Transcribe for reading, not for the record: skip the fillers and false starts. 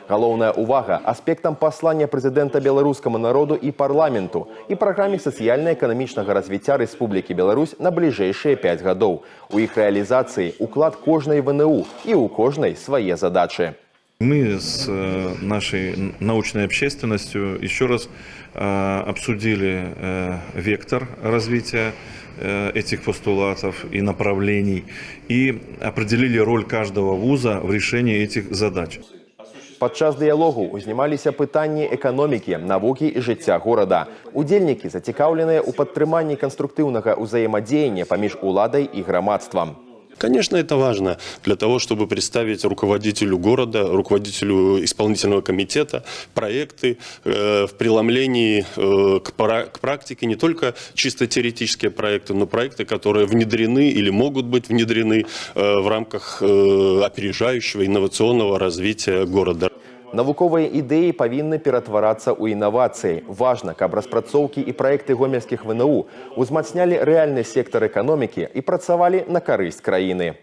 Галоўная увага аспектам паслання прэзідэнта беларускаму народу і парламенту і праграме сацыяльна-эканамічнага развіцця Рэспублікі Беларусь на бліжэйшыя 5 гадоў. У іх рэалізацыі уклад кожнай ВНУ і у кожнай свае задачы. Мы с нашей научной общественностью еще раз обсудили вектор развития этих постулатов и направлений и определили роль каждого вуза в решении этих задач. Падчас дыялогу узнімаліся пытанні эканомікі, навукі і жыцця горада. Удзельнікі зацікаўленыя ў падтрыманні канструктыўнага ўзаемадзеяння паміж уладай і грамадствам. Конечно, это важно для того, чтобы представить руководителю города, руководителю исполнительного комитета проекты в преломлении к практике, не только чисто теоретические проекты, но проекты, которые внедрены или могут быть внедрены в рамках опережающего инновационного развития города. Навуковыя ідэі павінны ператварацца ў інавацыі. Важна, каб распрацоўкі і праекты гомельскіх ВНУ узмацнялі рэальны сектар эканомікі і працавалі на карысць краіны.